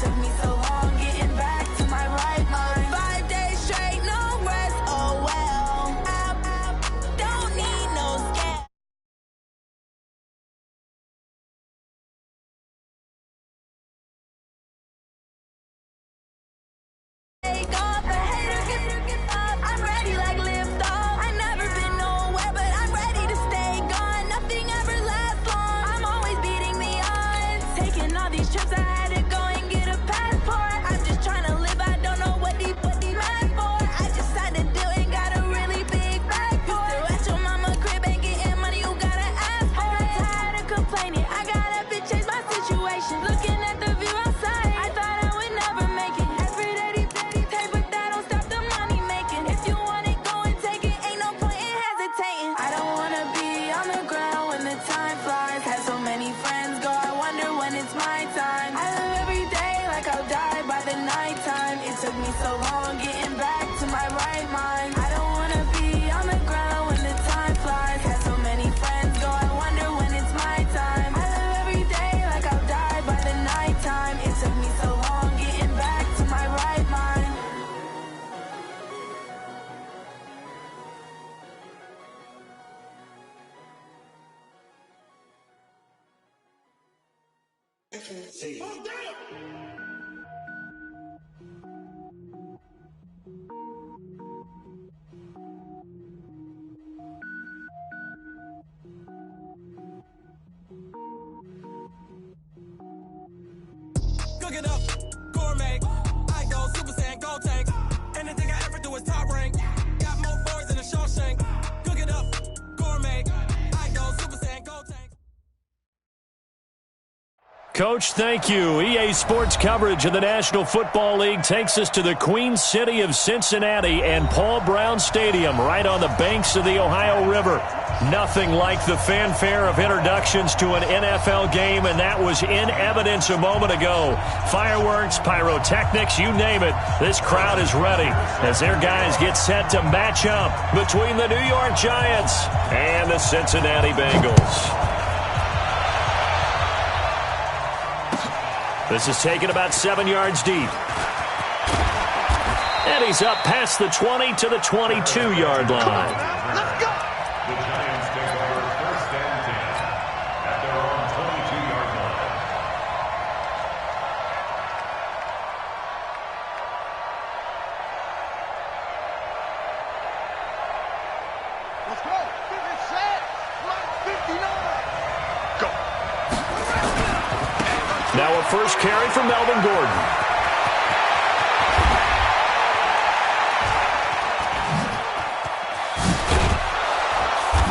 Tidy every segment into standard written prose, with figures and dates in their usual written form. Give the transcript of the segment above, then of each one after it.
took me so long getting back to my right mind. 5 days straight, no rest, oh well. I don't need no scare. Take off, the hater get up. I'm ready like lift off. I never been nowhere, but I'm ready to stay gone. Nothing ever lasts long. I'm always beating the odds. Taking all these trips, I had to go and get a passport. I'm just trying to live. I don't know what the mad for. I just had to do it. Got a really big bag for it. At your mama crib ain't getting money. You gotta ask for it. I'm tired of complaining. I gotta bitch change my situation. Looking at the view outside, I thought I would never make it. Every day they pay, but that don't stop the money making. If you want it, go and take it. Ain't no point in hesitating. I don't wanna be on the ground when the time flies. Had so many friends go, I wonder when it's my time. I live every day like I'll die by the nighttime. It took me so long getting back to my right mind. I don't wanna be on the ground when the time flies. Had so many friends go, I wonder when it's my time. I live every day like I'll die by the nighttime. It took me so long getting back to my right mind. Cook it up, gourmet. I go Super Saiyan, go tank. Anything I ever do is top rank. Got more boys than a Shawshank. Cook it up, gourmet. I go Super Saiyan, go tank. Coach, thank you. EA Sports coverage of the National Football League takes us to the Queen City of Cincinnati and Paul Brown Stadium right on the banks of the Ohio River. Nothing like the fanfare of introductions to an NFL game, and that was in evidence a moment ago. Fireworks, pyrotechnics, you name it. This crowd is ready as their guys get set to match up between the New York Giants and the Cincinnati Bengals. This is taken about 7 yards deep. And he's up past the 20 to the 22-yard line. Let's go. The Giants take over 1st and 10 at their own 22-yard line. Let's go. Finish set. Line 59. Go. Now a first carry for Melvin Gordon.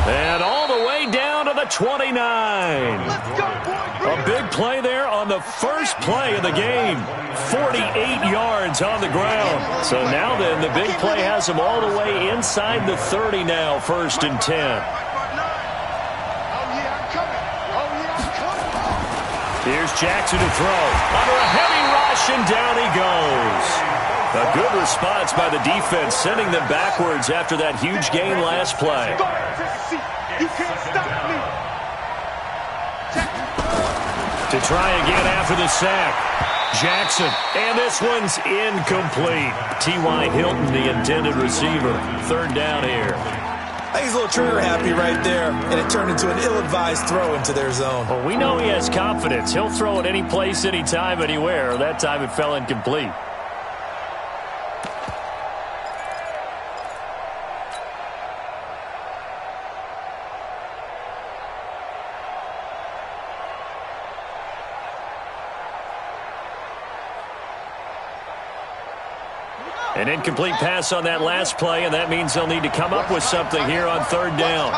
And all the way down to the 29. Let's go, boy. A big play there on the first play of the game. 48 yards on the ground. So now then, the big play has him all the way inside the 30 now, 1st and 10. Here's Jackson to throw. Under a heavy rush, and down he goes. A good response by the defense, sending them backwards after that huge gain last play. You can't stop me. To try again after the sack. Jackson, and this one's incomplete. T.Y. Hilton, the intended receiver. 3rd down here. I think he's a little trigger happy right there, and it turned into an ill-advised throw into their zone. Well, we know he has confidence. He'll throw it any place, anytime, anywhere. That time it fell incomplete. An incomplete pass on that last play, and that means they'll need to come up with something here on 3rd down.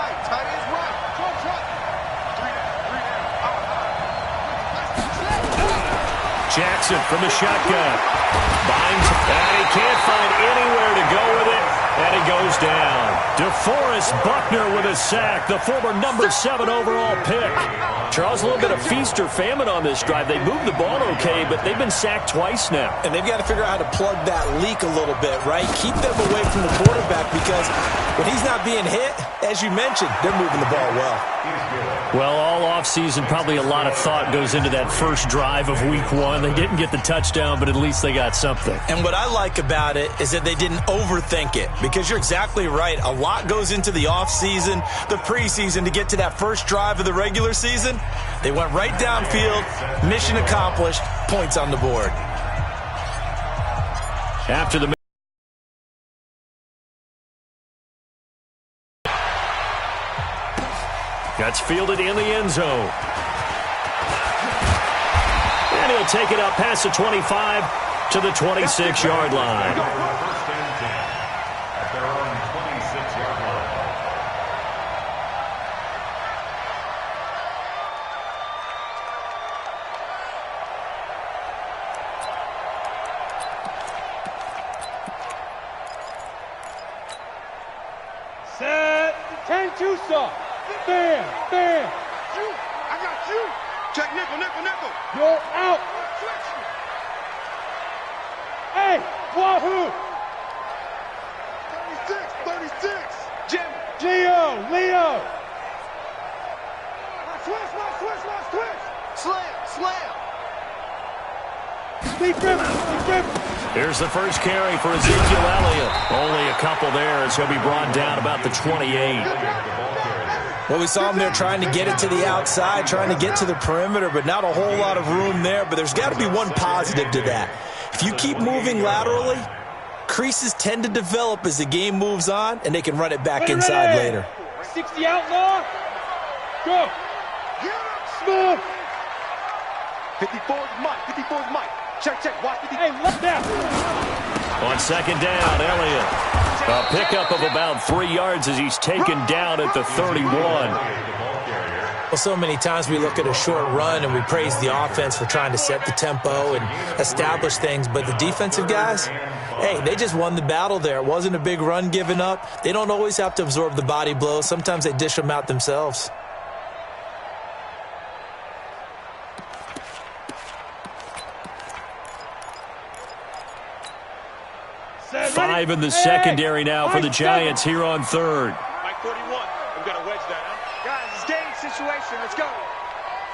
Jackson from the shotgun. Binds, and he can't find anywhere to go with it. And he goes down. DeForest Buckner with a sack, the former number 7 overall pick. Charles, a little bit of feast or famine on this drive. They moved the ball okay, but they've been sacked twice now. And they've got to figure out how to plug that leak a little bit, right? Keep them away from the quarterback because when he's not being hit, as you mentioned, they're moving the ball well. Well, all offseason, probably a lot of thought goes into that first drive of week 1. They didn't get the touchdown, but at least they got something. And what I like about it is that they didn't overthink it because you're exactly right. A lot goes into the offseason, the preseason to get to that first drive of the regular season. They went right downfield, mission accomplished, points on the board. After the Gets fielded in the end zone. And he'll take it up past the 25 to the 26-yard line. First and 10 at their own 26-yard line. Set. 10-2 saw. Bam, bam. You. I got you. Check nickel, nickel, nickel. You're out. Hey, Wahoo. 36, 36. Jim. Gio, Leo. Switch. Slam. Deep grip. Here's the first carry for Ezekiel Elliott. Only a couple there as he'll be brought down about the 28. Well, we saw him there trying to get it to the outside, trying to get to the perimeter, but not a whole lot of room there. But there's got to be one positive to that. If you keep moving laterally, creases tend to develop as the game moves on, and they can run it back inside later. 60 outlaw. Go. Smooth. 54's Mike. Check. Watch 50. Hey, left down. On second down, Elliott. A pickup of about 3 yards as he's taken down at the 31. Well, so many times we look at a short run and we praise the offense for trying to set the tempo and establish things, but the defensive guys, hey, they just won the battle there. It wasn't a big run given up. They don't always have to absorb the body blows. Sometimes they dish them out themselves. Five in the secondary now for the Giants here on third. Mike 41. We've got to wedge that, huh? Guys, it's game situation. Let's go.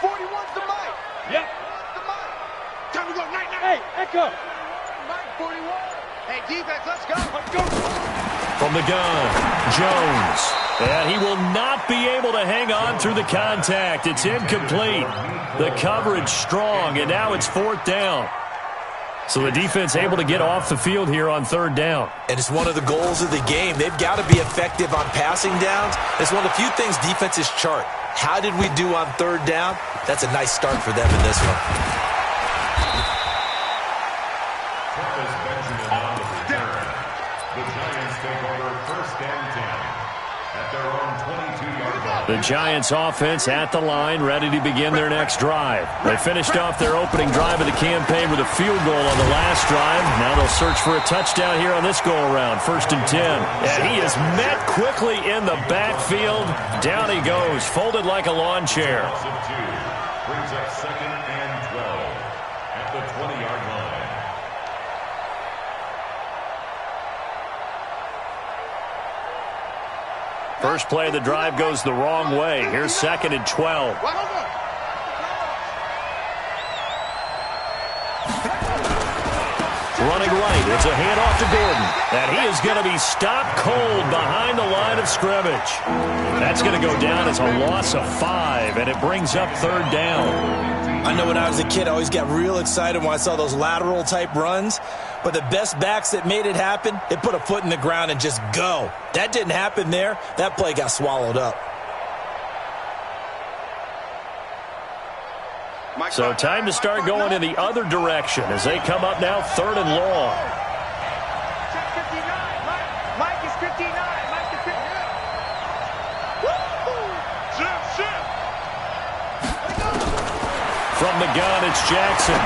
41's the Mike. Yep. The Mike. Time to go. Night. Hey, Echo. Mike 41. Hey, defense, let's go. From the gun, Jones. And he will not be able to hang on through the contact. It's incomplete. The coverage strong, and now it's fourth down. So the defense able to get off the field here on third down. And it's one of the goals of the game. They've got to be effective on passing downs. It's one of the few things defenses chart. How did we do on third down? That's a nice start for them in this one. Travis Benjamin on the return. The Giants take over first and 10 at their own 22-yard line. The Giants offense at the line, ready to begin their next drive. They finished off their opening drive of the campaign with a field goal on the last drive. Now they'll search for a touchdown here on this go-around, first and 10. And he is met quickly in the backfield. Down he goes, folded like a lawn chair. Brings up second and 12 at the 20-yard line. First play of the drive goes the wrong way. Here's second and 12. Running right, it's a handoff to Gordon. And he is going to be stopped cold behind the line of scrimmage. That's going to go down as a loss of 5, and it brings up third down. I know when I was a kid, I always got real excited when I saw those lateral-type runs. But the best backs that made it happen, they put a foot in the ground and just go. That didn't happen there. That play got swallowed up. So time to start going in the other direction as they come up now third and long. Check 59. Mike is 59. Mike is 59. Woo! Shit. From the gun, it's Jackson.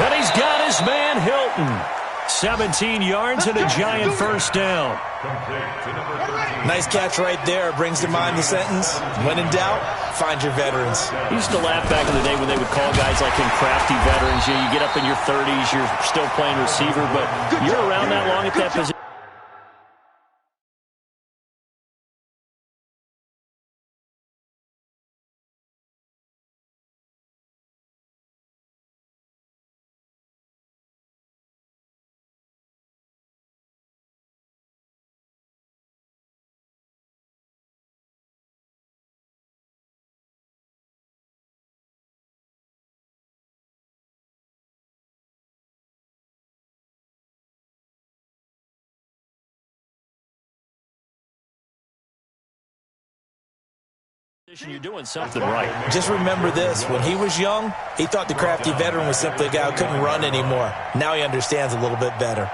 And he's got his man Hilton. 17 yards and a giant first down. Nice catch right there. Brings to mind the sentence, when in doubt, find your veterans. I used to laugh back in the day when they would call guys like him crafty veterans. You get up in your 30s, you're still playing receiver, but you're around that long at that position. You're doing something right. Just remember this. When he was young, he thought the crafty veteran was simply a guy who couldn't run anymore. Now he understands a little bit better.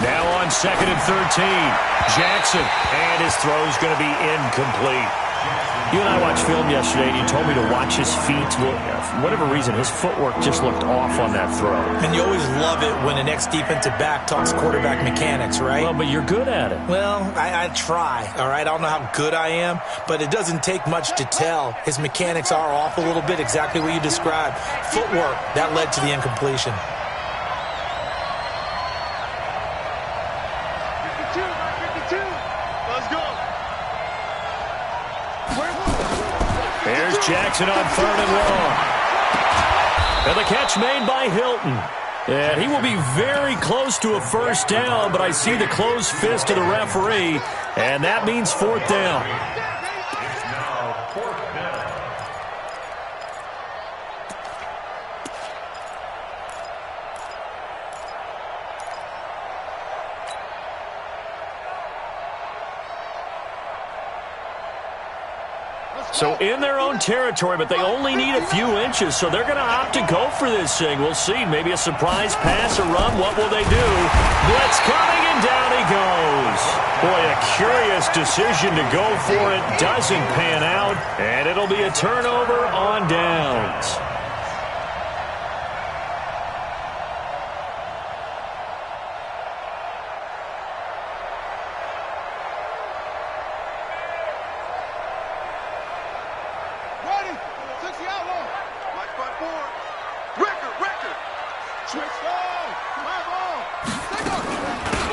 Now on 2nd and 13, Jackson, and his throw is going to be incomplete. You and I watched film yesterday, and you told me to watch his feet. Well, for whatever reason, his footwork just looked off on that throw. And you always love it when an ex-defensive back talks quarterback mechanics, right? Well, but you're good at it. Well, I try, all right? I don't know how good I am, but it doesn't take much to tell. His mechanics are off a little bit, exactly what you described. Footwork, that led to the incompletion. Here's Jackson on 3rd and long. And the catch made by Hilton. And he will be very close to a first down, but I see the closed fist of the referee, and that means 4th down. So in their own territory, but they only need a few inches, so they're going to opt to go for this thing. We'll see. Maybe a surprise pass or run. What will they do? Blitz coming, and down he goes. Boy, a curious decision to go for it. Doesn't pan out, and it'll be a turnover on downs.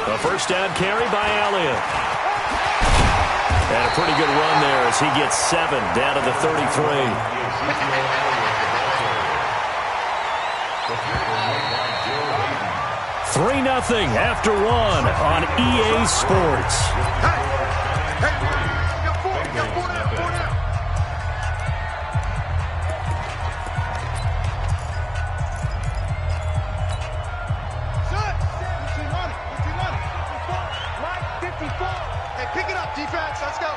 A first down carry by Elliott. And a pretty good run there as he gets 7 down to the 33. Three 3-0 after 1 on EA Sports. Hey, pick it up, defense. Let's go.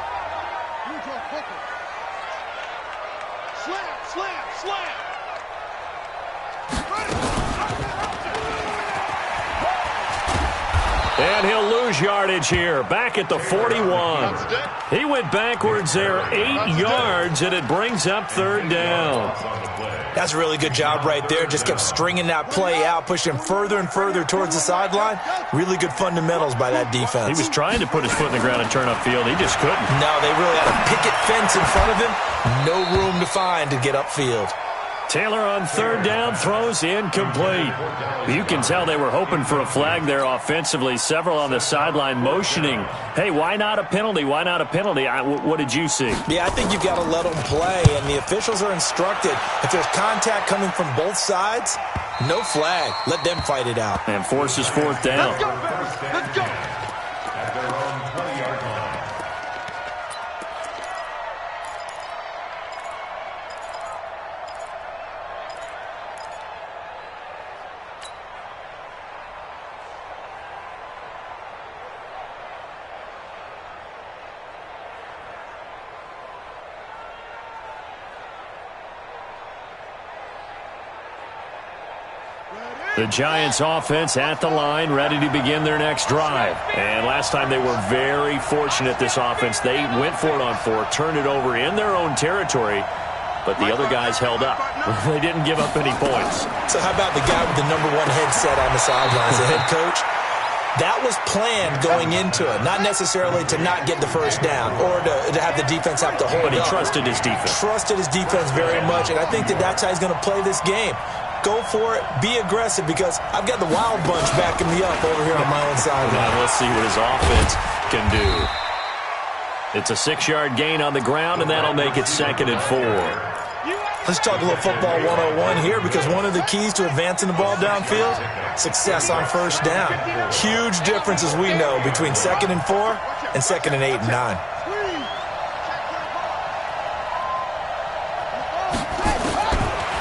Slam, slam, slam. And he'll lose yardage here, back at the 41. He went backwards there 8 yards, and it brings up 3rd down. That's a really good job right there. Just kept stringing that play out, pushing him further and further towards the sideline. Really good fundamentals by that defense. He was trying to put his foot in the ground and turn upfield. He just couldn't. No, they really had a picket fence in front of him. No room to find to get upfield. Taylor on 3rd down, throws incomplete. You can tell they were hoping for a flag there offensively. Several on the sideline motioning. Hey, why not a penalty? Why not a penalty? What did you see? Yeah, I think you've got to let them play, and the officials are instructed. If there's contact coming from both sides, no flag. Let them fight it out. And forces 4th down. Let's go, Bears. Let's go. At their own 20-yard line. The Giants offense at the line, ready to begin their next drive. And last time they were very fortunate, this offense. They went for it on 4, turned it over in their own territory, but the other guys held up. They didn't give up any points. So how about the guy with the #1 headset on the sidelines, the head coach? That was planned going into it, not necessarily to not get the first down or to have the defense have to hold up. But he trusted his defense. Trusted his defense very much, and I think that's how he's going to play this game. Go for it. Be aggressive, because I've got the wild bunch backing me up over here on my own side. Let's see what his offense can do. It's a 6-yard gain on the ground, and that'll make it 2nd and 4. Let's talk a little football 101 here, because one of the keys to advancing the ball downfield, success on first down. Huge difference, as we know, between 2nd and 4 and 2nd and 8 and 9.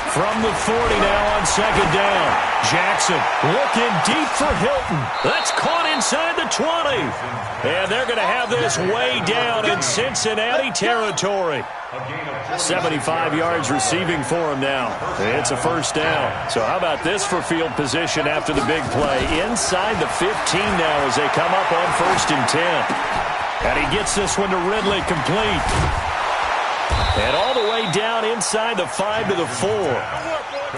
From the 40 now on 2nd down. Jackson looking deep for Hilton. That's caught inside the 20. And they're going to have this way down in Cincinnati territory. 75 yards receiving for him now. It's a first down. So how about this for field position after the big play? Inside the 15 now as they come up on 1st and 10. And he gets this one to Ridley, complete. And all the way down inside the 5 to the 4.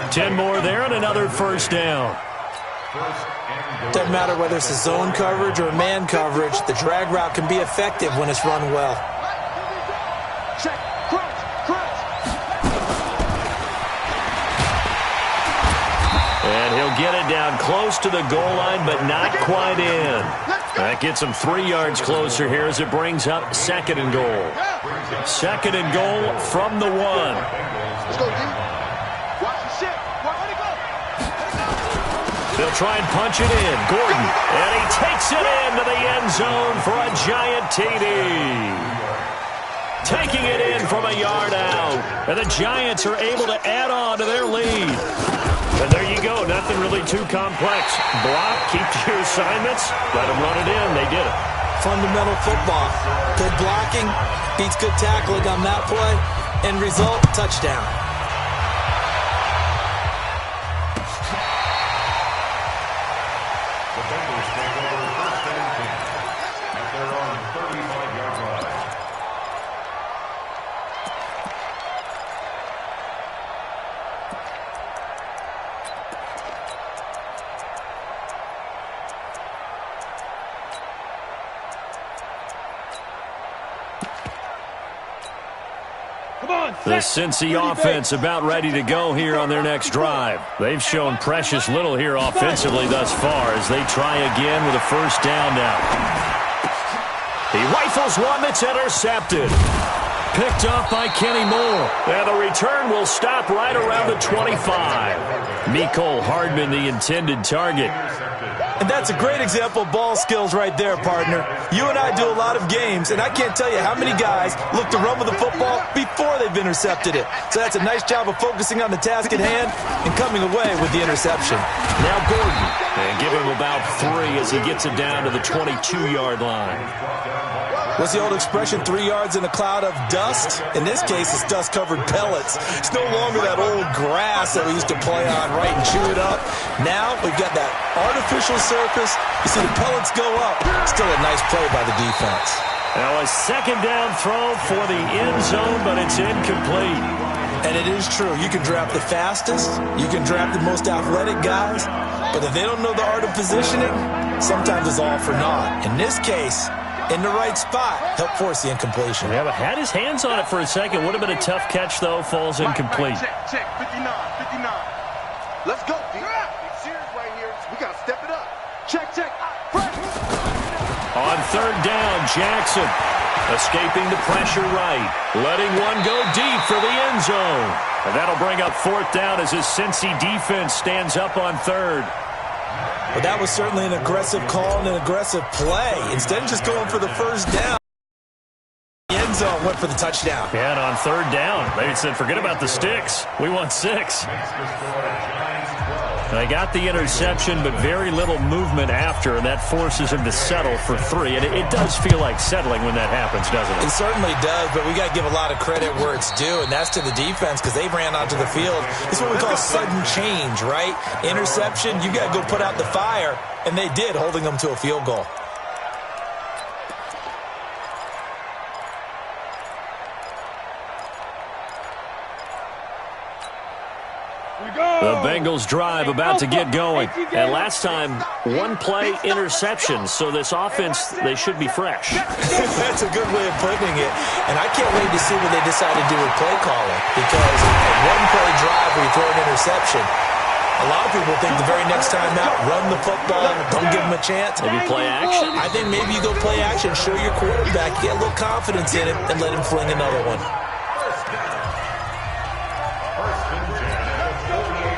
10 more there and another first down. Doesn't matter whether it's a zone coverage or man coverage, the drag route can be effective when it's run well. And he'll get it down close to the goal line, but not quite in. That gets him 3 yards closer here as it brings up 2nd and goal. 2nd and goal from the 1. Let's go, D. Watch the shit. Let it go. They'll try and punch it in. Gordon. And he takes it into the end zone for a giant TD. Taking it in from a yard out. And the Giants are able to add on to their lead. And there you go. Nothing really too complex. Block, keep to your assignments, let them run it in. They did it. Fundamental football. Good blocking beats good tackling on that play. End result, touchdown. The Bengals take over 1st and 10 at their own 35-yard line. The Cincy offense about ready to go here on their next drive. They've shown precious little here offensively thus far as they try again with a first down now. He rifles one that's intercepted. Picked off by Kenny Moore. And the return will stop right around the 25. Mecole Hardman, the intended target. And that's a great example of ball skills right there, partner. You and I do a lot of games, and I can't tell you how many guys look to run with the football before they've intercepted it. So that's a nice job of focusing on the task at hand and coming away with the interception. Now Gordon. And give him about 3 as he gets it down to the 22-yard line. What's the old expression, 3 yards in a cloud of dust? In this case, it's dust-covered pellets. It's no longer that old grass that we used to play on, right, and chew it up. Now we've got that artificial surface. You see the pellets go up. Still a nice play by the defense. Now a 2nd down throw for the end zone, but it's incomplete. And it is true. You can draft the fastest. You can draft the most athletic guys. But if they don't know the art of positioning, sometimes it's all for naught. In this case, in the right spot, help force the incompletion. Yeah, but had his hands on it for a second. Would have been a tough catch, though. Falls incomplete. Check, 59. Let's go, D. Serious right here. We got to step it up. Check. On 3rd down, Jackson escaping the pressure right. Letting one go deep for the end zone. And that'll bring up 4th down as his Cincy defense stands up on 3rd. But that was certainly an aggressive call and an aggressive play. Instead of just going for the first down, the end zone went for the touchdown. Yeah, and on 3rd down, they said, forget about the sticks. We want 6. Makes the score Giants 12, They got the interception, but very little movement after, and that forces him to settle for 3. And it does feel like settling when that happens, doesn't it? It certainly does, but we got to give a lot of credit where it's due, and that's to the defense because they ran onto the field. It's what we call sudden change, right? Interception, you got to go put out the fire, and they did, holding them to a field goal. The Bengals drive about to get going. And last time, 1 play interception. So this offense, they should be fresh. That's a good way of putting it. And I can't wait to see what they decide to do with play calling. Because a 1-play drive where you throw an interception, a lot of people think the very next time out, run the football, don't give them a chance. Maybe play action? I think maybe you go play action, show your quarterback, get a little confidence in it, and let him fling another one.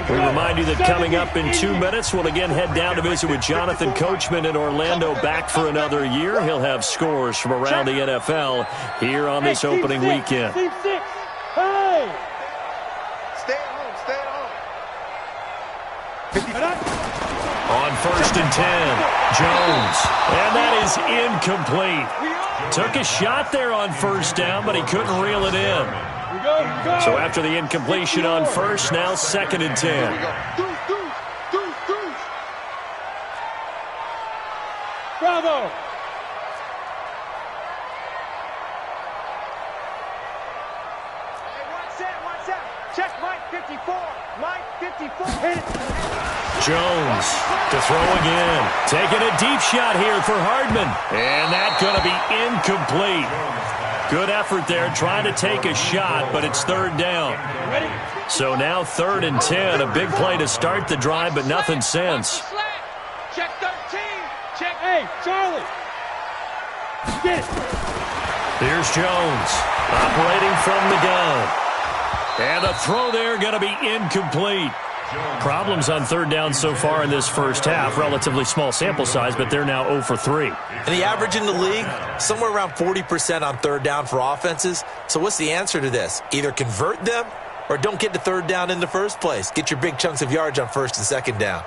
We remind you that coming up in 2 minutes, we'll again head down to visit with Jonathan Coachman in Orlando, back for another year. He'll have scores from around the NFL here on this opening weekend. Team 6, hey! Stay at home, stay at home. On 1st and 10, Jones. And that is incomplete. Took a shot there on 1st down, but he couldn't reel it in. So after the incompletion on 1st, now 2nd and 10. Bravo! Hey, one set. Check Mike 54. Mike 54. Hit it. Jones to throw again. Taking a deep shot here for Hardman. And that's going to be incomplete. Good effort there, trying to take a shot, but it's 3rd down. So now 3rd and 10, a big play to start the drive, but nothing since. Check 13. Check. Hey, Charlie. Get it. Here's Jones, operating from the gun. And a throw there going to be incomplete. Problems on 3rd down so far in this first half. Relatively small sample size, but they're now 0 for 3. And the average in the league, somewhere around 40% on 3rd down for offenses. So what's the answer to this? Either convert them or don't get to 3rd down in the first place. Get your big chunks of yards on 1st and 2nd down.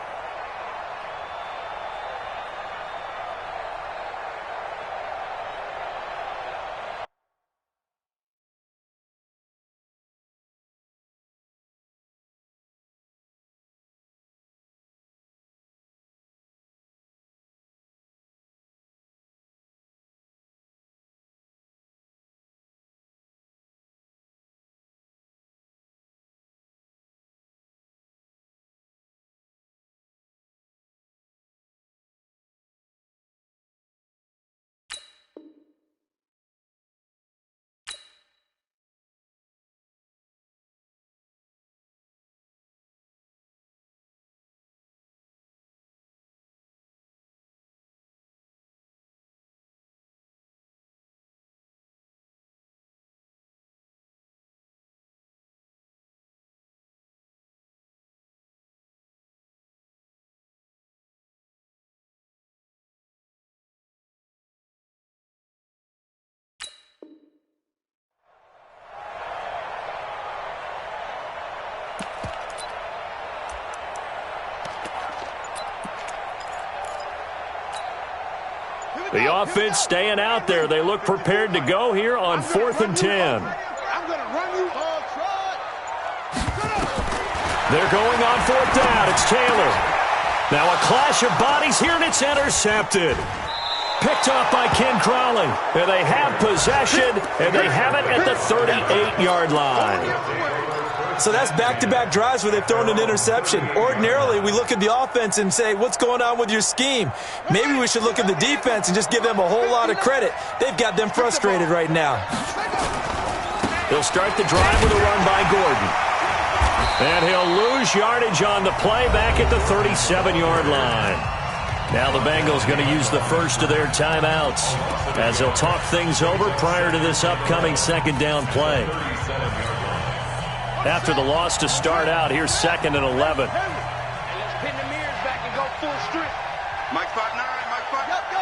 The offense staying out there. They look prepared to go here on 4th and 10. I'm going to run you on trot. They're going on 4th down. It's Taylor. Now a clash of bodies here, and it's intercepted. Picked off by Ken Crowley. And they have possession, and they have it at the 38-yard line. So that's back-to-back drives where they've thrown an interception. Ordinarily, we look at the offense and say, what's going on with your scheme? Maybe we should look at the defense and just give them a whole lot of credit. They've got them frustrated right now. He'll start the drive with a run by Gordon. And he'll lose yardage on the play back at the 37-yard line. Now the Bengals going to use the first of their timeouts as they'll talk things over prior to this upcoming 2nd down play. After the loss to start out, here's 2nd and 11. Hey, let's pin the mirrors back and go full strip. Mike 5'9", Mike 5'9". Go.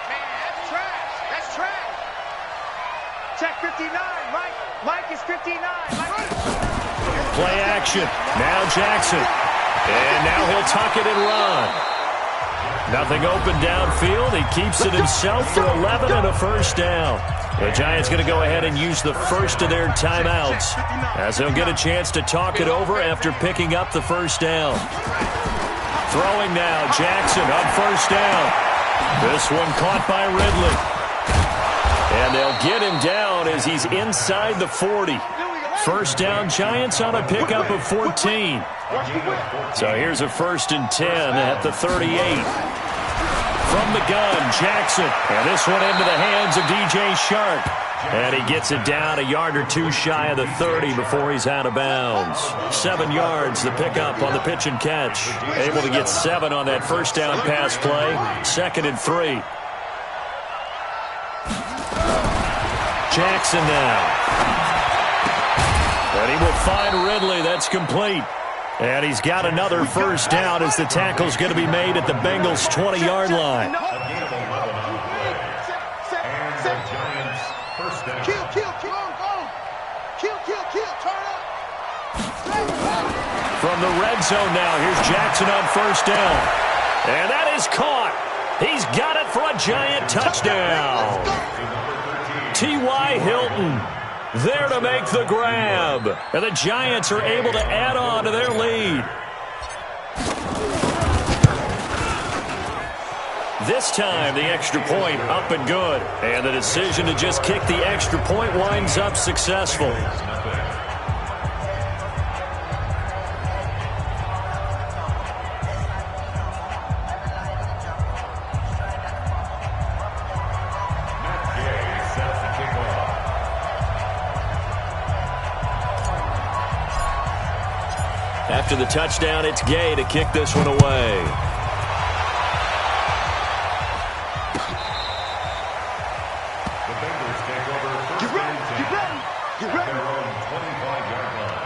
Man, that's trash. That's trash. Check 59, Mike. Mike is 59. Mike. Play action. Now Jackson. And now he'll tuck it and run. Nothing open downfield. He keeps it himself for 11 and a first down. The Giants going to go ahead and use the first of their timeouts as they'll get a chance to talk it over after picking up the first down. Throwing now, Jackson on first down. This one caught by Ridley. And they'll get him down as he's inside the 40. First down, Giants on a pickup of 14. So here's a 1st and 10 at the 38. From the gun, Jackson. And this one into the hands of DJ Shark. And he gets it down a yard or two shy of the 30 before he's out of bounds. 7 yards, the pickup on the pitch and catch. Able to get 7 on that first down pass play. 2nd and 3. Jackson now. And he will find Ridley. That's complete. And he's got another first down as the tackle's going to be made at the Bengals' 20-yard line. From the red zone now, here's Jackson on first down. And that is caught. He's got it for a Giant touchdown. T.Y. Hilton there to make the grab. And the Giants are able to add on to their lead. This time, the extra point up and good. And the decision to just kick the extra point winds up successful. After the touchdown, it's Gay to kick this one away. The Bengals take over first and 10 at their own 25-yard line.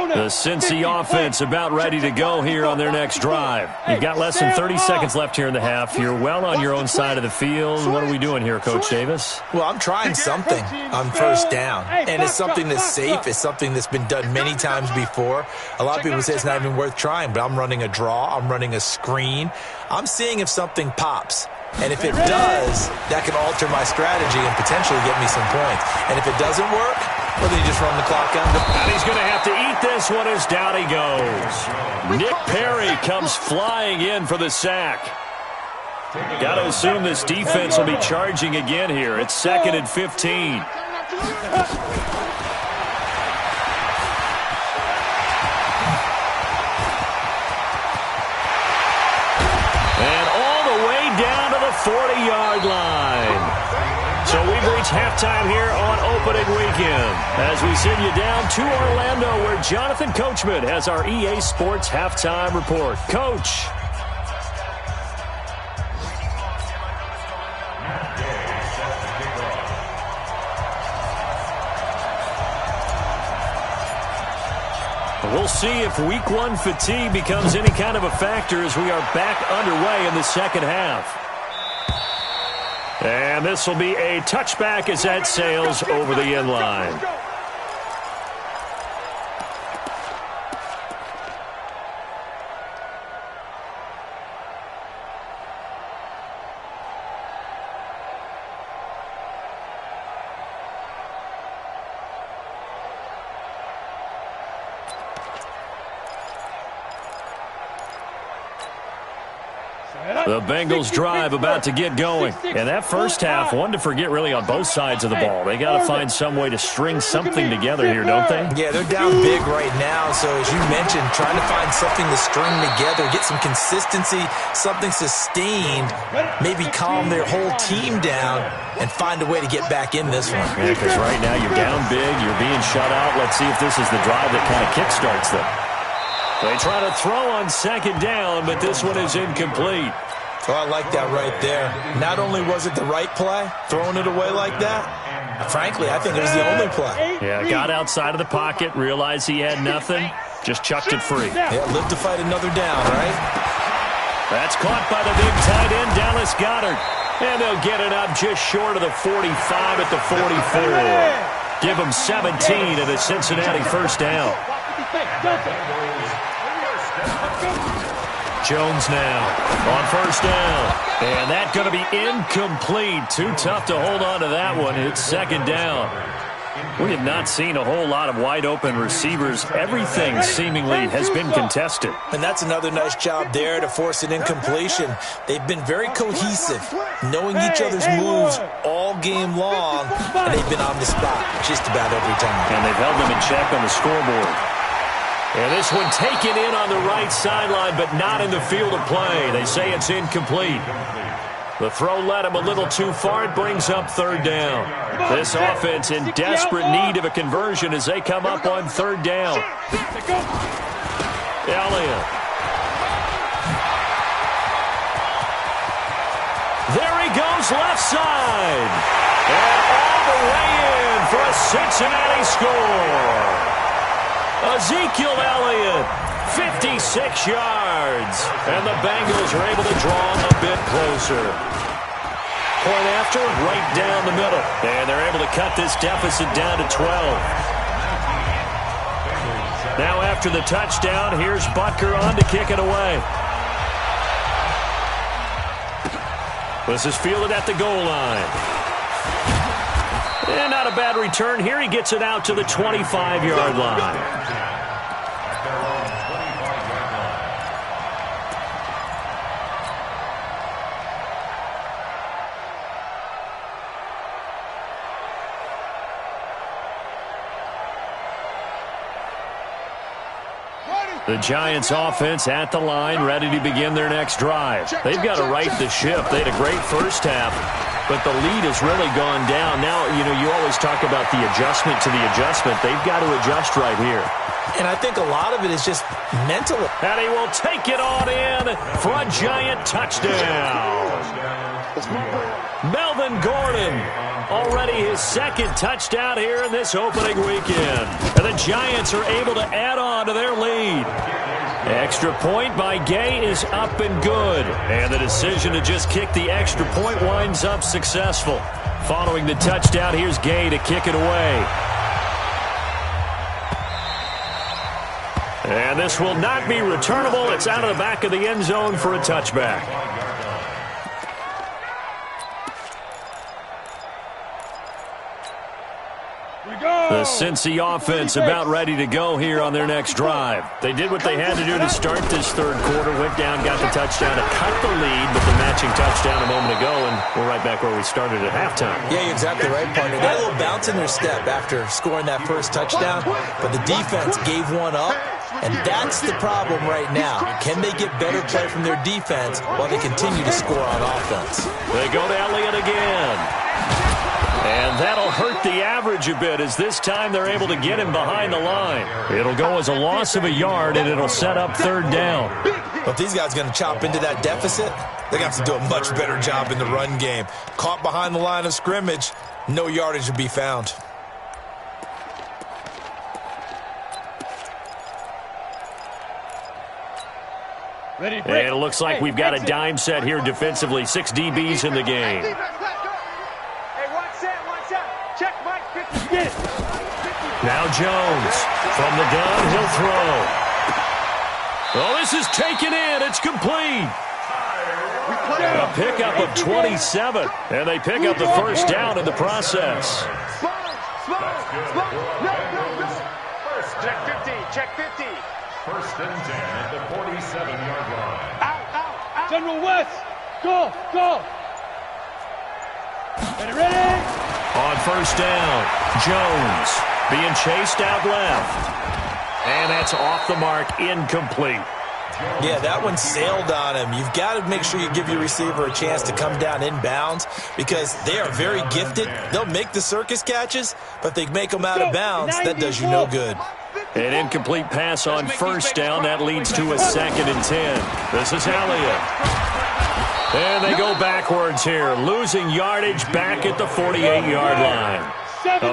The Cincy offense about ready to go here on their next drive. You've got less than 30 seconds left here in the half. You're well on your own side of the field. What are we doing here, Coach Davis? Well, I'm trying something on first down, and it's something that's safe. It's something that's been done many times before. A lot of people say it's not even worth trying, but I'm running a draw. I'm running a screen. I'm seeing if something pops. And if it does, that can alter my strategy and potentially get me some points. And if it doesn't work, well, then you just run the clock out. And he's going to have to eat this one as down he goes. Nick Perry comes flying in for the sack. Got to assume this defense will be charging again here. It's 2nd and 15. Down to the 40-yard line. So we've reached halftime here on opening weekend as we send you down to Orlando where Jonathan Coachman has our EA Sports halftime report. Coach. We'll see if week 1 fatigue becomes any kind of a factor as we are back underway in the second half. And this will be a touchback as that sails over the end line. The Bengals drive about to get going. And that first half, one to forget really on both sides of the ball. They got to find some way to string something together here, don't they? Yeah, they're down big right now. So as you mentioned, trying to find something to string together, get some consistency, something sustained, maybe calm their whole team down and find a way to get back in this one. Yeah, because right now you're down big, you're being shut out. Let's see if this is the drive that kind of kickstarts them. They try to throw on second down, but this one is incomplete. Oh, I like that right there. Not only was it the right play, throwing it away like that, frankly, I think it was the only play. Yeah, got outside of the pocket, realized he had nothing, just chucked it free. Yeah, live to fight another down, right? That's caught by the big tight end, Dallas Goedert. And they'll get it up just short of the 45 at the 44. Give them 17 and a Cincinnati first down. Jones now on first down. And that's going to be incomplete. Too tough to hold on to that one. It's second down. We have not seen a whole lot of wide-open receivers. Everything seemingly has been contested. And that's another nice job there to force an incompletion. They've been very cohesive, knowing each other's moves all game long, and they've been on the spot just about every time. And they've held them in check on the scoreboard. And this one taken in on the right sideline, but not in the field of play. They say it's incomplete. The throw led him a little too far. It brings up third down. This offense in desperate need of a conversion as they come up on third down. Elliott. There he goes, left side. And all the way in for a Cincinnati score. Ezekiel Elliott, 56 yards. And the Bengals are able to draw a bit closer. Point after, right down the middle. And they're able to cut this deficit down to 12. Now after the touchdown, here's Butker on to kick it away. This is fielded at the goal line. And not a bad return here. He gets it out to the 25-yard line. The Giants offense at the line, ready to begin their next drive. They've got to right the ship. They had a great first half, but the lead has really gone down. Now, you always talk about the adjustment to the adjustment. They've got to adjust right here. And I think a lot of it is just mental. And he will take it on in for a Giant touchdown. Melvin Gordon, already his second touchdown here in this opening weekend. And the Giants are able to add on to their lead. Extra point by Gay is up and good. And the decision to just kick the extra point winds up successful. Following the touchdown, here's Gay to kick it away. And this will not be returnable. It's out of the back of the end zone for a touchback. The Cincy offense about ready to go here on their next drive. They did what they had to do to start this third quarter, went down, got the touchdown to cut the lead, but the matching touchdown a moment ago, and we're right back where we started at halftime. Yeah, you're exactly right, partner. They had a little bounce in their step after scoring that first touchdown, but the defense gave one up, and that's the problem right now. Can they get better play from their defense while they continue to score on offense? They go to Elliott again. And that'll hurt the average a bit as this time they're able to get him behind the line. It'll go as a loss of a yard, and it'll set up third down. But if these guys are going to chop into that deficit, they're going to have to do a much better job in the run game. Caught behind the line of scrimmage, no yardage will be found. And it looks like we've got a dime set here defensively. 6 DBs in the game. Now Jones from the gun, he'll throw. Oh, this is taken in. It's complete. A pickup of 27, and they pick up the first down in the process. Check 50, check 50. First and 10 at the 47-yard line. Out. General West, go. Ready? On first down, Jones being chased out left. And that's off the mark, incomplete. Yeah, that one sailed on him. You've got to make sure you give your receiver a chance to come down inbounds because they are very gifted. They'll make the circus catches, but they make them out of bounds. That does you no good. An incomplete pass on first down. That leads to a 2nd and 10. This is Elliott. And they go backwards here, losing yardage back at the 48-yard line.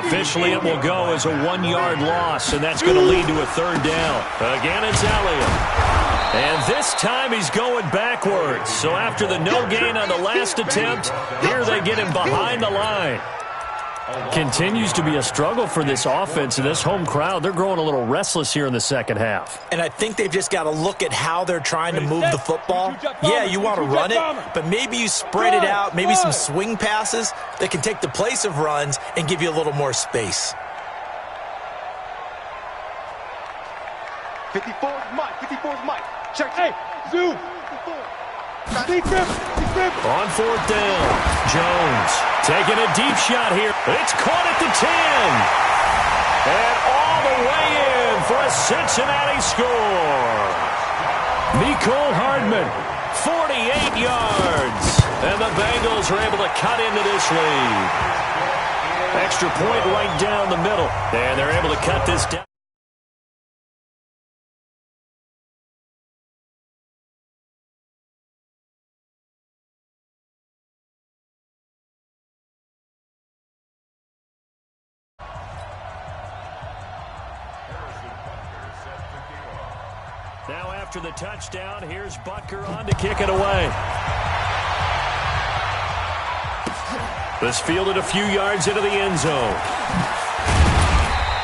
Officially, it will go as a 1-yard loss, and that's going to lead to a third down. Again, it's Elliott. And this time he's going backwards. So after the no gain on the last attempt, here they get him behind the line. Continues to be a struggle for this offense and this home crowd. They're growing a little restless here in the second half. And I think they've just got to look at how they're trying to move the football. Yeah, you want to run it, but maybe you spread it out, maybe some swing passes that can take the place of runs and give you a little more space. 54's Mike. 54's Mike. Check. Hey, zoom. Deep grip. On fourth down, Jones taking a deep shot here. It's caught at the 10. And all the way in for a Cincinnati score. Nicole Hardman, 48 yards. And the Bengals are able to cut into this lead. Extra point right down the middle. And they're able to cut this down. Now after the touchdown, here's Butker on to kick it away. This fielded a few yards into the end zone.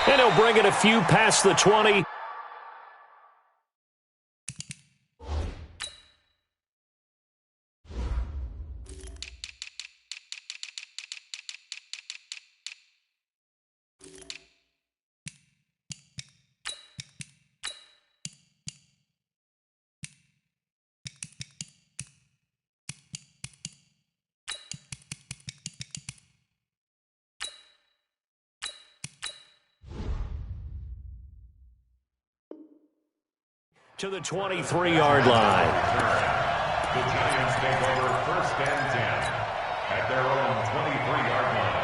And he'll bring it a few past the 20. To the 23-yard line. The Giants take over first and 10 at their own 23-yard line.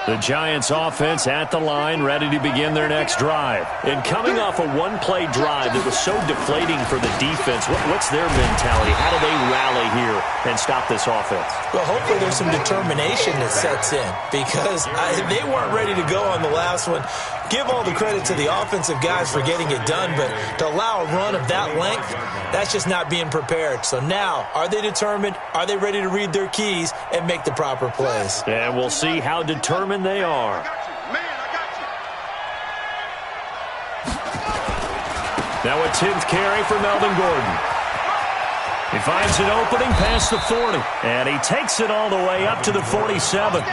The Giants offense at the line, ready to begin their next drive. And coming off a one-play drive that was so deflating for the defense, what's their mentality? How do they rally here and stop this offense? Well, hopefully there's some determination that sets in because they weren't ready to go on the last one. Give all the credit to the offensive guys for getting it done, but to allow a run of that length, that's just not being prepared. So now, are they determined? Are they ready to read their keys and make the proper plays? And we'll see how determined they are. Now a 10th carry for Melvin Gordon. He finds an opening past the 40, and he takes it all the way up to the 47.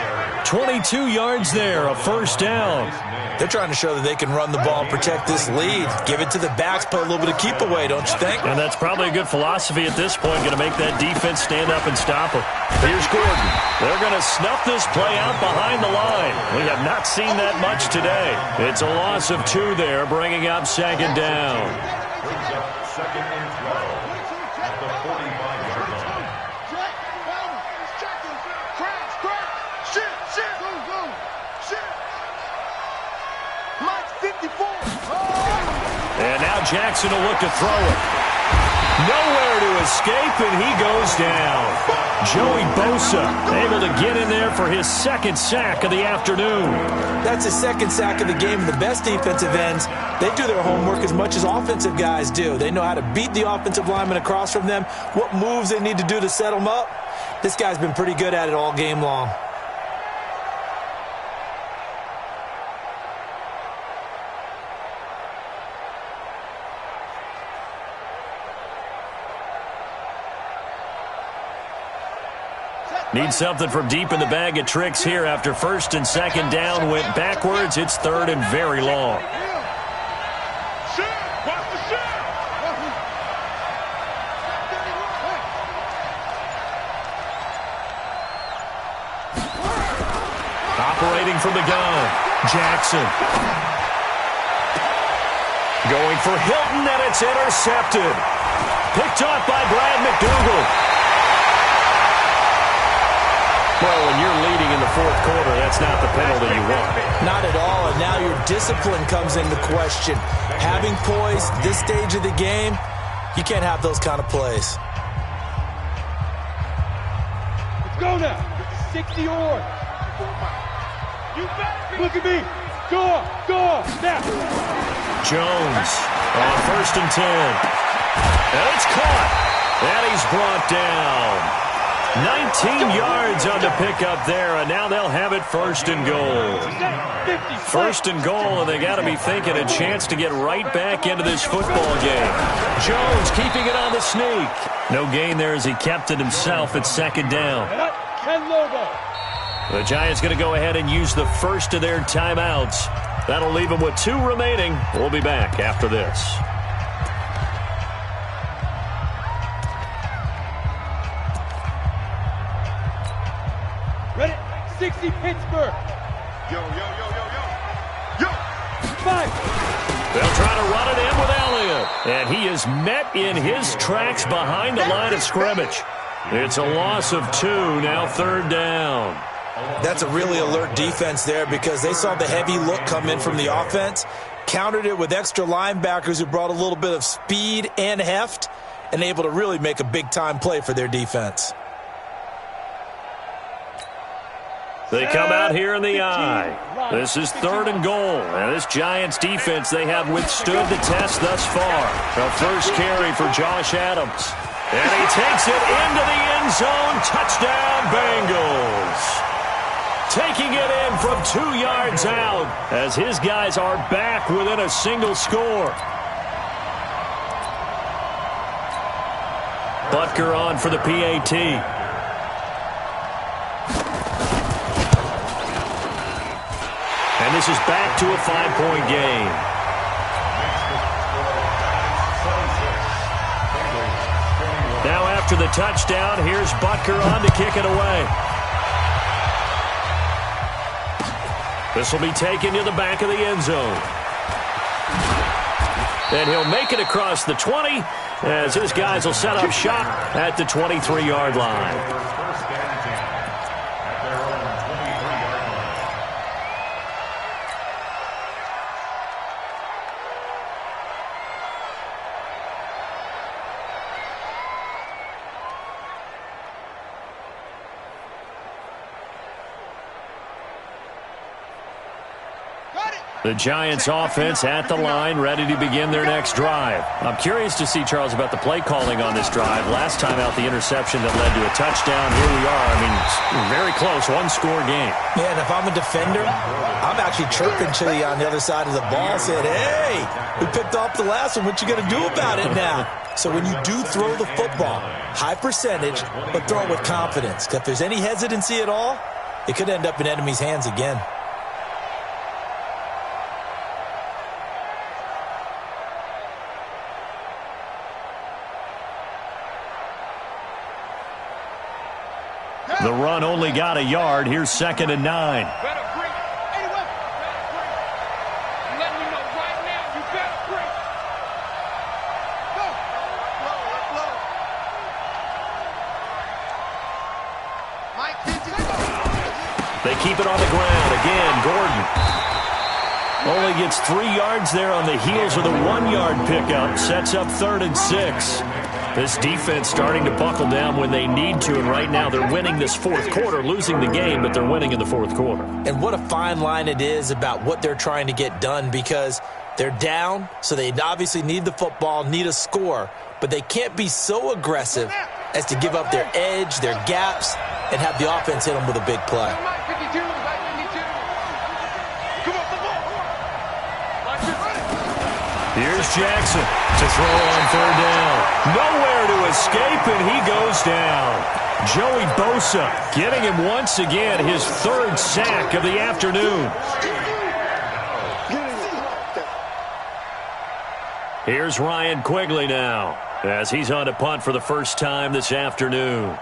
22 yards there, a first down. They're trying to show that they can run the ball and protect this lead. Give it to the backs, put a little bit of keep away, don't you think? And that's probably a good philosophy at this point, going to make that defense stand up and stop them. Here's Gordon. They're going to snuff this play out behind the line. We have not seen that much today. It's a loss of 2 there, bringing up second down. Brings up second and 12 at the 45-yard line. And now Jackson will look to throw it. Nowhere to escape, and he goes down. Joey Bosa able to get in there for his second sack of the afternoon. That's his second sack of the game. The best defensive ends, they do their homework as much as offensive guys do. They know how to beat the offensive lineman across from them, what moves they need to do to set them up. This guy's been pretty good at it all game long. Need something from deep in the bag of tricks here after first and second down went backwards. It's third and very long. Operating from the gun, Jackson. Going for Hilton, and it's intercepted. Picked off by Brad McDougal. Well, when you're leading in the fourth quarter, that's not the penalty you want. Not at all, and now your discipline comes into question. Having poise this stage of the game, you can't have those kind of plays. Let's go now. 60 or. Look at me. Go, now. Jones on 1st and 10. And it's caught. And he's brought down. 19 yards on the pickup there, and now they'll have it 1st and goal. 1st and goal, and they got to be thinking a chance to get right back into this football game. Jones keeping it on the sneak. No gain there as he kept it himself at 2nd down. The Giants going to go ahead and use the first of their timeouts. That'll leave them with 2 remaining. We'll be back after this. Ready? 60 Pittsburgh. Yo. 5. They'll try to run it in with Elliott. And he is met in his tracks behind the line of scrimmage. It's a loss of 2, now 3rd down. That's a really alert defense there because they saw the heavy look come in from the offense, countered it with extra linebackers who brought a little bit of speed and heft, and able to really make a big-time play for their defense. They come out here in the eye. This is 3rd and goal. And this Giants defense, they have withstood the test thus far. The first carry for Josh Adams. And he takes it into the end zone. Touchdown, Bengals. Taking it in from 2 yards out as his guys are back within a single score. Butker on for the PAT. And this is back to a 5-point game. Now after the touchdown, here's Butker on to kick it away. This will be taken to the back of the end zone. And he'll make it across the 20 as his guys will set up shop at the 23-yard line. The Giants offense at the line, ready to begin their next drive. I'm curious to see, Charles, about the play calling on this drive. Last time out, the interception that led to a touchdown. Here we are. I mean, very close, 1-score game. Man, if I'm a defender, I'm actually chirping Chili on the other side of the ball, saying, hey, we picked off the last one. What you going to do about it now? So when you do throw the football, high percentage, but throw it with confidence. If there's any hesitancy at all, it could end up in enemy's hands again. The run only got a yard. Here's 2nd and 9. Better bring it. Anyway, better bring it. Let me know right now. You better bring it. Go. Let blow. Mike, they keep it on the ground. Again, Gordon only gets 3 yards there on the heels of the 1-yard pickup. Sets up 3rd and 6. This defense starting to buckle down when they need to, and right now they're winning this 4th quarter, losing the game, but they're winning in the 4th quarter. And what a fine line it is about what they're trying to get done, because they're down, so they obviously need the football, need a score, but they can't be so aggressive as to give up their edge, their gaps, and have the offense hit them with a big play. Here's Jackson to throw on 3rd down. Nowhere to escape, and he goes down. Joey Bosa getting him once again his 3rd sack of the afternoon. Here's Ryan Quigley now as he's on to punt for the first time this afternoon.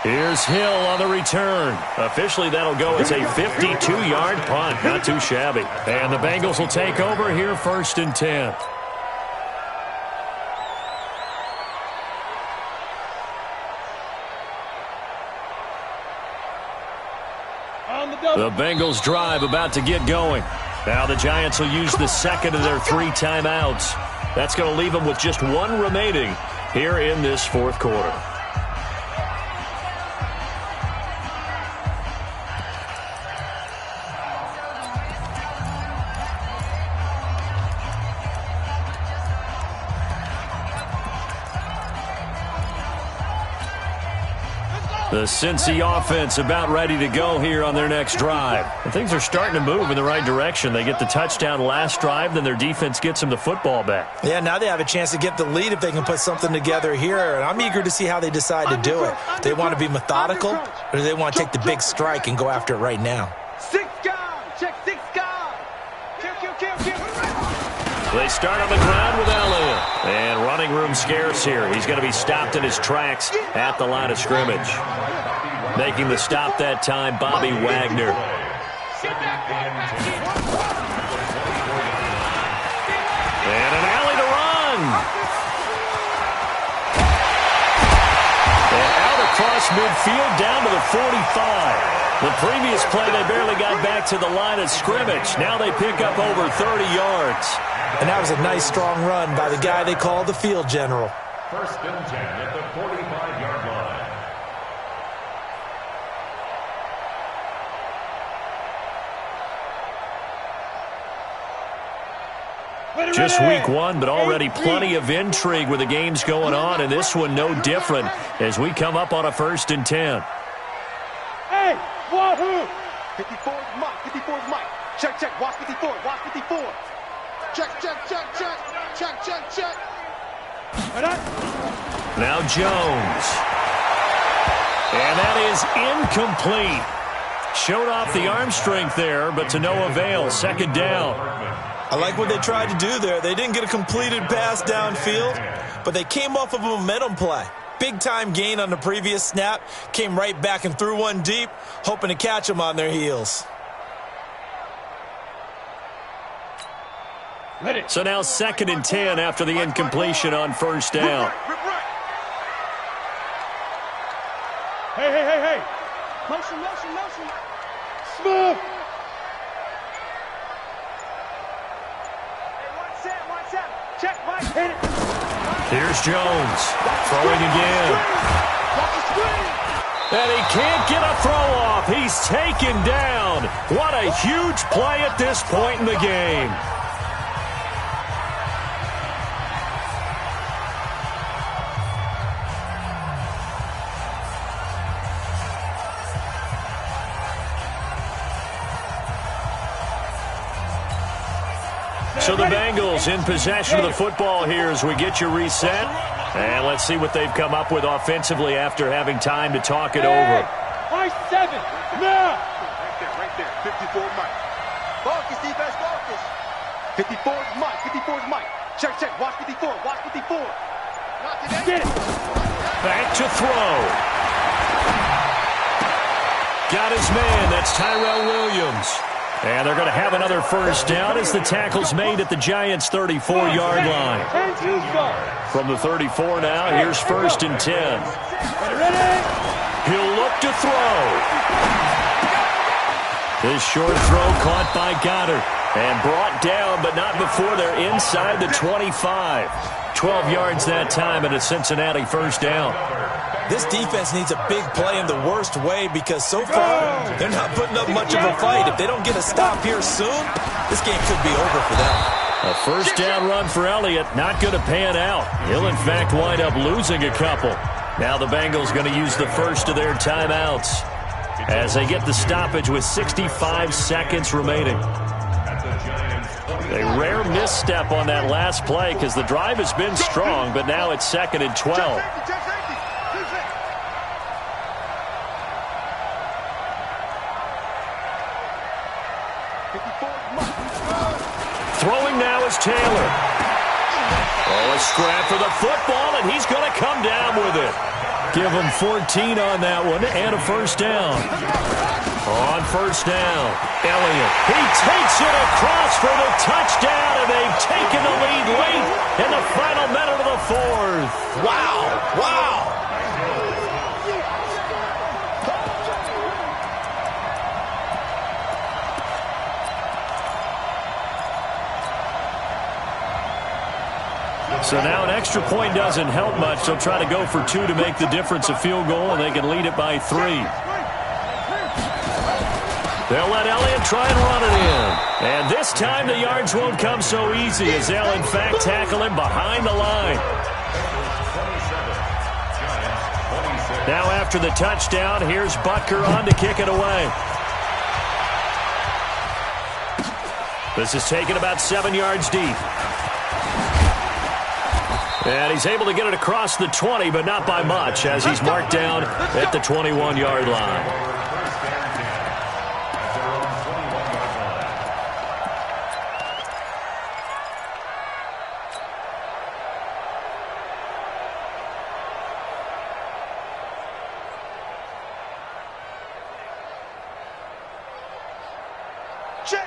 Here's Hill on the return. Officially, that'll go as a 52-yard punt. Not too shabby. And the Bengals will take over here 1st and 10. The Bengals drive about to get going. Now the Giants will use the 2nd of their 3 timeouts. That's going to leave them with just one remaining here in this fourth quarter. The Cincy offense about ready to go here on their next drive. And things are starting to move in the right direction. They get the touchdown last drive, then their defense gets them the football back. Yeah, now they have a chance to get the lead if they can put something together here. And I'm eager to see how they decide to do it. Do they want to be methodical, or do they want to take the big strike and go after it right now? 6 guard. Check 6 guard. Kill. They start on the ground with Elliott. And running room scarce here. He's going to be stopped in his tracks at the line of scrimmage. Making the stop that time, Bobby Wagner. And an alley to run. And out across midfield down to the 45. The previous play, they barely got back to the line of scrimmage. Now they pick up over 30 yards. And that was a nice, strong run by the guy they call the field general. First and 10 at the 45-yard line. Just week one, but already plenty of intrigue with the games going on, and this one no different as we come up on a first and 10. Hey, wahoo! 54 is Mike. 54 is Mike. Check. Watch 54. Watch 54. Check. Now Jones. And that is incomplete. Showed off the arm strength there, but to no avail. Second down. I like what they tried to do there. They didn't get a completed pass downfield, but they came off of a momentum play. Big-time gain on the previous snap. Came right back and threw one deep, hoping to catch them on their heels. So now second and 10 after the incompletion on first down. Hey. Motion. Smooth. Hey, watch out. Check, Mike. Hit it. Here's Jones. Throwing again. And he can't get a throw off. He's taken down. What a huge play at this point in the game. So the Bengals in possession of the football here as we get you reset. And let's see what they've come up with offensively after having time to talk it over. High 7. Now. Right there. 54 is Mike. Focus, defense, focus. 54 is Mike. 54 is Mike. Check. Watch 54. Get it. Back to throw. Got his man. That's Tyrell Williams. And they're going to have another first down as the tackle's made at the Giants' 34-yard line. From the 34 now, here's first and 10. He'll look to throw. This short throw caught by Goddard and brought down, but not before they're inside the 25. 12 yards that time and a Cincinnati first down. This defense needs a big play in the worst way because so far they're not putting up much of a fight. If they don't get a stop here soon, this game could be over for them. A first down run for Elliott, not going to pan out. He'll, in fact, wind up losing a couple. Now the Bengals going to use the first of their timeouts as they get the stoppage with 65 seconds remaining. A rare misstep on that last play because the drive has been strong, but now it's second and 12. Throwing now is Taylor. Oh, a scrap for the football, and he's going to come down with it. Give him 14 on that one and a first down. On first down, Elliott. He takes it across for the touchdown, and they've taken the lead late in the final minute of the fourth. Wow. So now an extra point doesn't help much. They'll try to go for 2 to make the difference a field goal, and they can lead it by 3. They'll let Elliott try and run it in. And this time the yards won't come so easy as they'll, in fact, tackle him behind the line. Now after the touchdown, here's Butker on to kick it away. This is taken about 7 yards deep. And he's able to get it across the 20, but not by much, as he's marked down at the 21-yard line.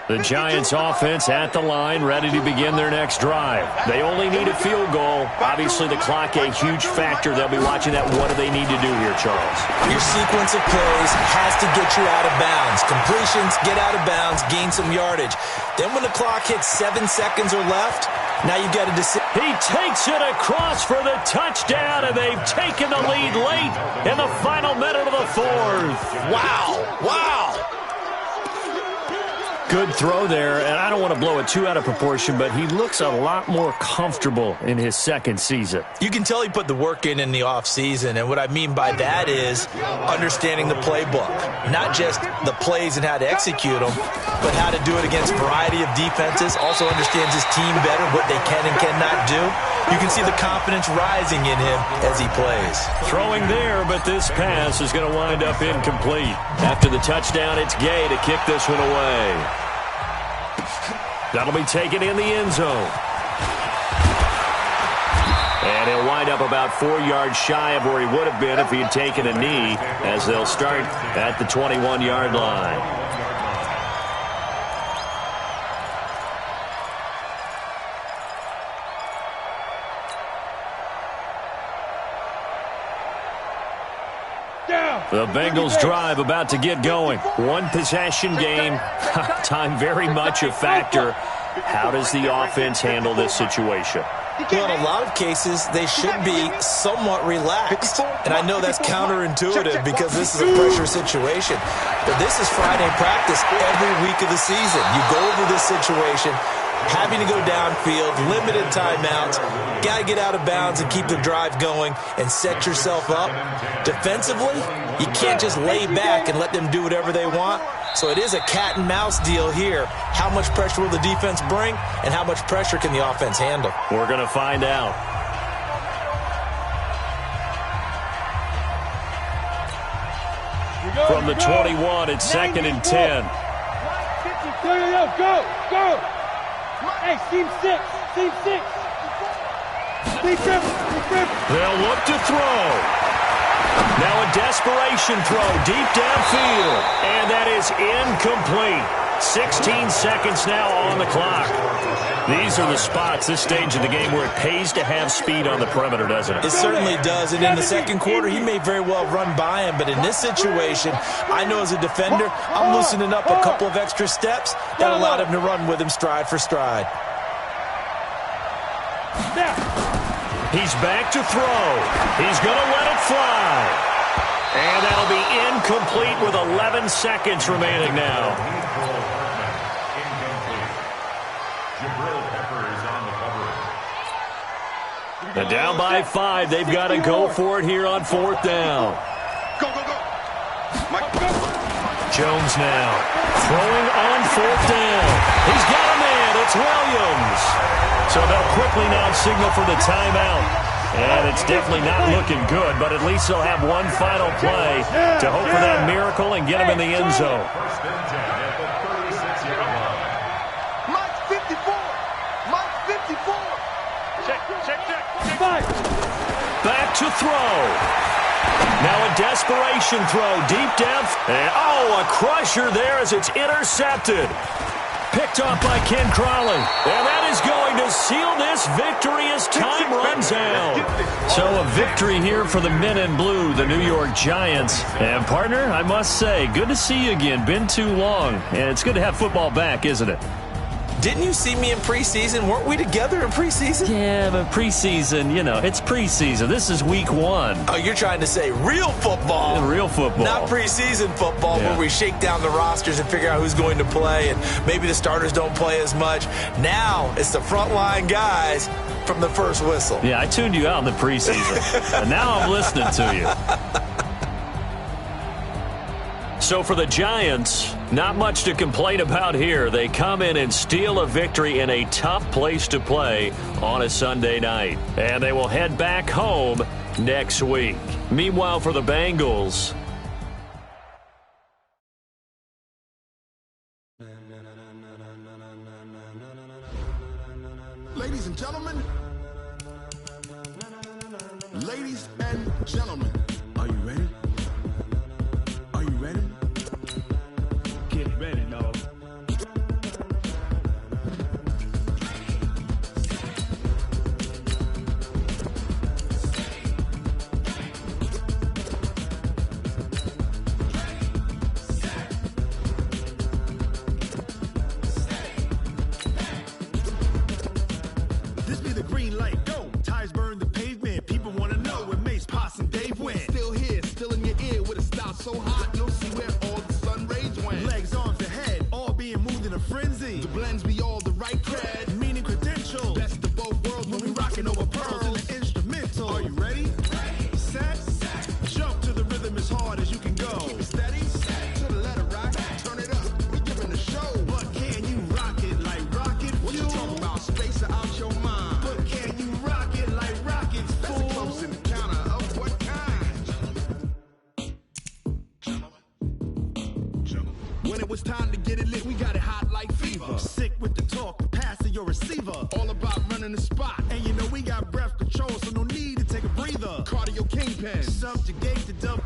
The Giants offense at the line, ready to begin their next drive. They only need a field goal. Obviously, the clock a huge factor. They'll be watching that. What do they need to do here, Charles? Your sequence of plays has to get you out of bounds. Completions, get out of bounds, gain some yardage. Then when the clock hits 7 seconds or left, now you've got to decide. He takes it across for the touchdown, and they've taken the lead late in the final minute of the 4th. Wow. Wow. Good throw there, and I don't want to blow it too out of proportion, but he looks a lot more comfortable in his second season. You can tell he put the work in the offseason, and what I mean by that is understanding the playbook. Not just the plays and how to execute them, but how to do it against a variety of defenses. Also understands his team better, what they can and cannot do. You can see the confidence rising in him as he plays. Throwing there, but this pass is going to wind up incomplete. After the touchdown, it's Gay to kick this one away. That'll be taken in the end zone. And he'll wind up about 4 yards shy of where he would have been if he had taken a knee, as they'll start at the 21-yard line. The Bengals drive about to get going. One possession game. Time very much a factor. How does the offense handle this situation? Well, in a lot of cases, they should be somewhat relaxed. And I know that's counterintuitive because this is a pressure situation. But this is Friday practice every week of the season. You go over this situation, having to go downfield, limited timeouts, got to get out of bounds and keep the drive going and set yourself up. Defensively, you can't just lay back and let them do whatever they want. So it is a cat and mouse deal here. How much pressure will the defense bring, and how much pressure can the offense handle? We're going to find out. From the 21, it's 2nd and 10. Go, go. Hey, team 6, team 6. They'll look to throw. Now a desperation throw deep downfield, and that is incomplete. 16 seconds now on the clock. These are the spots, this stage of the game, where it pays to have speed on the perimeter, doesn't it? It certainly does, and in the second quarter, he may very well run by him, but in this situation, I know as a defender, I'm loosening up a couple of extra steps that allowed him to run with him stride for stride. He's back to throw. He's going to let it fly. And that'll be incomplete with 11 seconds remaining now. And down by 5. They've got to go for it here on 4th down. Go, go, go. Jones now throwing on 4th down. He's got a man. It's Williams. So they'll quickly now signal for the timeout. And it's definitely not looking good, but at least they'll have one final play to hope for that miracle and get him in the end zone. First and 10 at the 36-yard line. Mike 54. Mike 54. Check. Back to throw. Now a desperation throw deep down. And a crusher there as it's intercepted. Picked off by Ken Crawley. And that is going to seal this victory as time runs out. So a victory here for the men in blue, the New York Giants. And partner, I must say, good to see you again. Been too long. And it's good to have football back, isn't it? Didn't you see me in preseason? Weren't we together in preseason? Yeah, but preseason, you know, it's preseason. This is week 1. Oh, you're trying to say real football. Yeah, real football. Not preseason football where we shake down the rosters and figure out who's going to play, and maybe the starters don't play as much. Now it's the frontline guys from the first whistle. Yeah, I tuned you out in the preseason, and now I'm listening to you. So for the Giants, not much to complain about here. They come in and steal a victory in a tough place to play on a Sunday night. And they will head back home next week. Meanwhile, for the Bengals, ladies and gentlemen, are you ready? Are you ready? Get ready, dog. This be the green light, go. Tires burn the pavement. People want to know where Mace, Poss, and Dave went. Still here, still in your ear with a style so hot, you'll see where all the sun rays went. Legs, arms, and head, all being moved in a frenzy. The blends be all the right cred, meaning credential. Best of both worlds when we rocking over pearls in the instrumental. Are you ready? Set, jump to the rhythm as hard as you can go. Keep it steady, to the letter rock, turn it up, we giving the show. But can you rock it like rocket fuel? What you talking about, space out your mind? But can you rock it like rockets, fool? That's a close encounter of what kind? When it was time to get it lit, we got it hot like fever. Sick with the talk, passing your receiver. All about running the spot. And you know we got breath control, so no need to take a breather. Cardio kingpin, subjugate the dumb